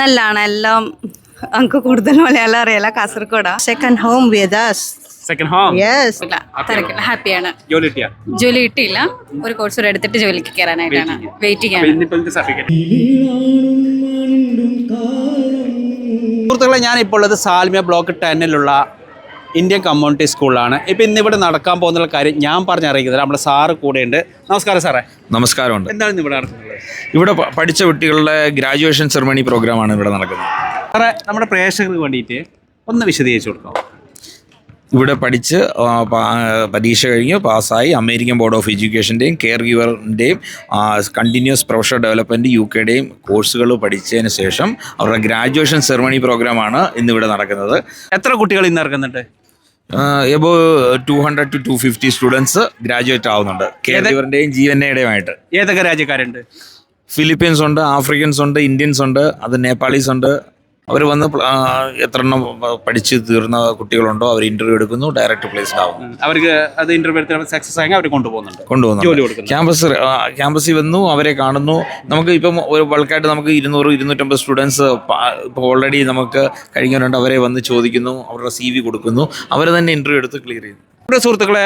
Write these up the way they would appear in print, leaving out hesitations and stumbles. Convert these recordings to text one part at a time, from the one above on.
നല്ലാണ് എല്ലാം നമുക്ക് കൂടുതൽ മലയാളം അറിയില്ല കാസർഗോഡാ. Second home with us. Second home Yes. തിരക്കില്ല, ഹാപ്പിയാണ്. ജോലി കിട്ടിയാ ജോലി കിട്ടിയില്ല, ഒരു കോഴ്സ് കൂടെ എടുത്തിട്ട് ജോലിക്ക് കയറാനായിട്ടാണ് വെയിറ്റിംഗ് ആണ്. ഇന്നിപ്പോൾ സർട്ടിഫിക്കറ്റ്. സുഹൃത്തുക്കളെ, ഞാനിപ്പോൾ ഉള്ളത് സാൽമിയ ബ്ലോക്ക് 10-ലുള്ള ഇന്ത്യൻ കമ്മ്യൂണിറ്റി സ്കൂളിലാണ്. ഇപ്പം ഇന്നിവിടെ നടക്കാൻ പോകുന്ന കാര്യം ഞാൻ പറഞ്ഞറിയിക്കുന്നത് നമ്മുടെ സാറ് കൂടെയുണ്ട്. നമസ്കാരം സാറേ. നമസ്കാരമുണ്ട്. എന്താണ് ഇന്ന് ഇവിടെ നടക്കുന്നത്? ഇവിടെ പഠിച്ച കുട്ടികളുടെ ഗ്രാജുവേഷൻ സെറമണി പ്രോഗ്രാമാണ് ഇവിടെ നടക്കുന്നത്. സാറേ, നമ്മുടെ പ്രേക്ഷകർക്ക് വേണ്ടിയിട്ട് ഒന്ന് വിശദീകരിച്ചു കൊടുക്കാം. ഇവിടെ പഠിച്ച് പരീക്ഷ കഴിഞ്ഞ് പാസ്സായി അമേരിക്കൻ ബോർഡ് ഓഫ് എഡ്യൂക്കേഷൻ്റെയും കെയർ ഗിവറിൻ്റെയും കണ്ടിന്യൂസ് പ്രൊഫഷണൽ ഡെവലപ്മെൻറ്റ് UKയുടെയും കോഴ്സുകൾ പഠിച്ചതിന് ശേഷം അവരുടെ ഗ്രാജുവേഷൻ സെറമണി പ്രോഗ്രാമാണ് ഇന്നിവിടെ നടക്കുന്നത്. എത്ര കുട്ടികൾ ഇന്ന് ഇറങ്ങുന്നുണ്ട്? എബോ 200 to 250 സ്റ്റുഡൻസ് ഗ്രാജുവേറ്റ് ആവുന്നുണ്ട്, കെയർ ഗിവറിൻ്റെയും GNAയുടെയും ആയിട്ട്. ഏതൊക്കെ രാജ്യക്കാരുണ്ട്? ഫിലിപ്പീൻസ് ഉണ്ട്, ആഫ്രിക്കൻസ് ഉണ്ട്, ഇന്ത്യൻസ് ഉണ്ട്, അത് നേപ്പാളീസ് ഉണ്ട്. അവർ വന്ന് എത്ര എണ്ണം പഠിച്ച് തീർന്ന കുട്ടികളുണ്ടോ അവർ ഇന്റർവ്യൂ എടുക്കുന്നു, ഡയറക്റ്റ് പ്ലേസ്ഡ് ആവും. അവർക്ക് അത് ഇന്റർവ്യൂ സക്സസ് ആയെങ്കിൽ അവർ കൊണ്ടുപോകുന്നുണ്ട്. ജോലി കൊടുക്കുന്നു. ക്യാമ്പസിൽ വന്നു, അവരെ കാണുന്നു. നമുക്ക് ഇപ്പം ഒരു ബൾക്കായിട്ട് നമുക്ക് 200-250 സ്റ്റുഡൻസ് ഇപ്പോൾ ഓൾറെഡി നമുക്ക് കഴിഞ്ഞവരുണ്ട്. അവരെ വന്ന് ചോദിക്കുന്നു, അവരുടെ CV കൊടുക്കുന്നു, അവർ തന്നെ ഇന്റർവ്യൂ എടുത്ത് ക്ലിയർ ചെയ്യുന്നു. നമ്മുടെ സുഹൃത്തുക്കളെ,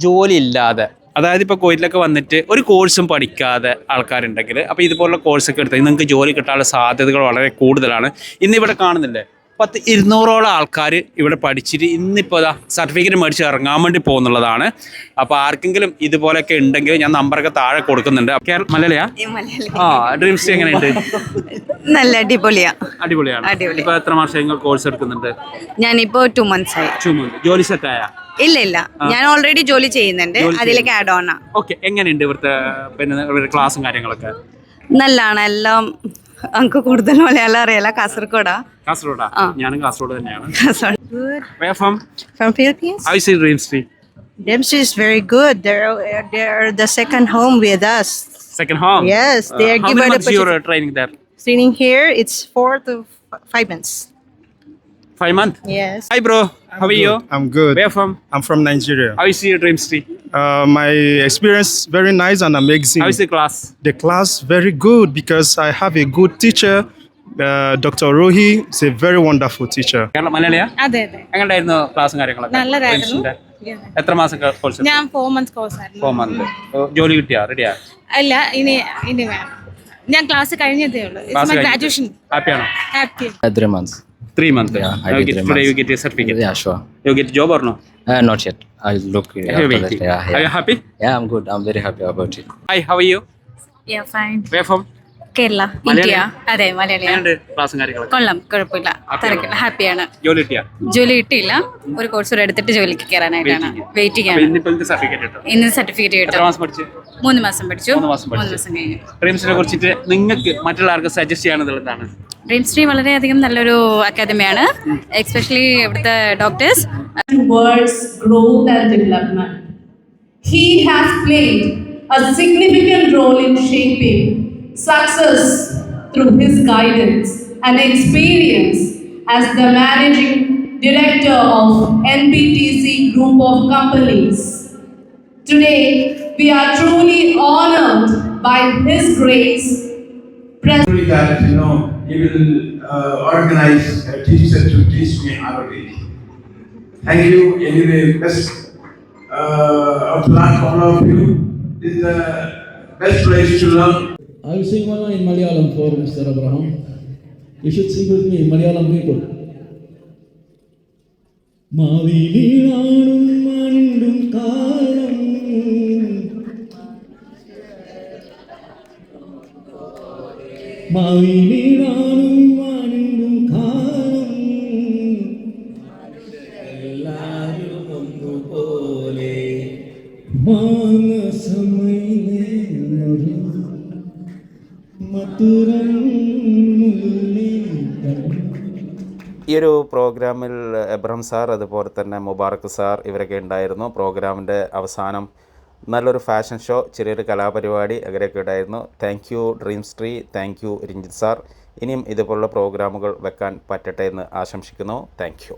ജോലി ഇല്ലാതെ, അതായത് ഇപ്പോൾ കോയിലൊക്കെ വന്നിട്ട് ഒരു കോഴ്സും പഠിക്കാതെ ആൾക്കാരുണ്ടെങ്കിൽ അപ്പോൾ ഇതുപോലുള്ള കോഴ്സൊക്കെ എടുത്താൽ നിങ്ങൾക്ക് ജോലി കിട്ടാനുള്ള സാധ്യതകൾ വളരെ കൂടുതലാണ്. ഇന്നിവിടെ കാണുന്നില്ലേ 200-ഓളം ആൾക്കാർ ഇവിടെ പഠിച്ചിട്ട് ഇന്നിപ്പോൾ സർട്ടിഫിക്കറ്റ് മേടിച്ച് ഇറങ്ങാൻ വേണ്ടി പോകുന്നുള്ളതാണ്. അപ്പോൾ ആർക്കെങ്കിലും ഇതുപോലെയൊക്കെ ഉണ്ടെങ്കിൽ ഞാൻ നമ്പറൊക്കെ താഴെ കൊടുക്കുന്നുണ്ട്. മലയാളിയാ? ഡ്രീംസ് എങ്ങനെയുണ്ട്? നല്ല അടിപൊളിയാണ്. ഇപ്പോൾ എത്ര മാസം കോഴ്സ് എടുക്കുന്നുണ്ട്? ഞാനിപ്പോ 2 months ആയി. ജോലി സെറ്റായ? ഇല്ല, ഞാൻ ഓൾറെഡി ജോലി ചെയ്യുന്നുണ്ട്, അതിലേക്ക് ആഡ് ഓൺ. ഓക്കെ, എങ്ങനെയുണ്ട് ഇവിടുത്തെ ക്ലാസ്സും കാര്യങ്ങളൊക്കെ? നല്ലാണ് എല്ലാം നമുക്ക് കൂടുതൽ മലയാളം അറിയില്ല. കാസർഗോഡാ. ഞാനും കാസർഗോഡ് തന്നെയാണ്. Where from Philippines. How is your Dream Street? Dempsey is very good. They're the second home with us. Second home? Yes, they are How given many the months you're training there? training here. It's 4 to 5 months. 5 months? Yes. Hi bro, how are you? I'm good. Where from? I'm from Nigeria. How is your Dream Street? My experience very nice and amazing. How is the class? The class very good because I have a good teacher. Dr. Rohi is a very wonderful teacher. മലയാളിയാ? അതെ. എങ്ങനെയായിരുന്നു ക്ലാസ്സും കാര്യങ്ങളൊക്കെ? നല്ലതായിരുന്നു. എത്ര മാസം course? ഞാൻ 4 months course ആയിരുന്നു. 4 months. ജോലി കിട്ടിയാ? റെഡിയാ? അല്ല, ഇനി വേണം. ഞാൻ ക്ലാസ് കഴിഞ്ഞതേ ഉള്ളൂ. Graduation. ഹാപ്പിയാണോ? Happy. 3 months. 3 months. Yeah, I did 3 Today months. you get a certificate. Yeah, sure. You get job or no? Not yet. I'll look. Are you happy? Yeah, I'm good. I'm very happy about it. Hi, how are you? Yeah, fine. Where from? Kerala, India. അതെ, മലയാളിയാണ്. ക്ലാസ്സും കാര്യങ്ങളൊക്കെ? കൊള്ളാം, കുഴപ്പമില്ല, തിരക്കില്ല, ഹാപ്പിയാണ്. ജോലി കിട്ടിയാ? ജോലി കിട്ടിയില്ല, ഒരു കോഴ്സ് കൂടെ എടുത്തിട്ട് ജോലിക്ക് കയറാനായിട്ടാണ് വെയിറ്റിംഗ് ആണ്. ഇന്ന് സർട്ടിഫിക്കറ്റ് കിട്ടും. എത്ര മാസം പഠിച്ചു? 3 മാസം പഠിച്ചു. 3 മാസം 3 മാസം കഴിഞ്ഞു. ഡ്രീംസിനെ കുറിച്ചിട്ട് നിങ്ങൾക്ക് മറ്റുള്ള ആർക്ക് സജസ്റ്റ് ചെയ്യാനുള്ളതാണ്? ഡ്രീം സ്ട്രീം വളരെയധികം നല്ലൊരു അക്കാദമിയാണ്, എസ്പെഷ്യലി ഇവിടുത്തെ doctors. Towards growth and development. He has played a significant role in shaping success through his guidance and experience as the managing director of NBTC Group of Companies. Today, we are truly honored by his grace. That he will organize a teacher to teach me Arabic. Thank you. Anyway, best of luck all of you. This is the best place to learn. I will sing one in Malayalam for Mr. Abraham. You should sing with me, Malayalam people. Mavililannum mandum kaalam Mavililannum mandum kaalam ellarum onnu pole manasamile noru maturam mulle. ഈ ഒരു പ്രോഗ്രാമിൽ Abraham sir, അതുപോലെ തന്നെ മുബാറക്ക് sir ഇവരൊക്കെ ഉണ്ടായിരുന്നു. പ്രോഗ്രാമിൻ്റെ അവസാനം നല്ലൊരു ഫാഷൻ ഷോ, ചെറിയൊരു കലാപരിപാടി അങ്ങനെയൊക്കെ ഉണ്ടായിരുന്നു. Thank you dream Stree, thank you Ranjith sir. ഇനിയും ഇതുപോലുള്ള പ്രോഗ്രാമുകൾ വെക്കാൻ പറ്റട്ടെ എന്ന് ആശംസിക്കുന്നു. Thank U.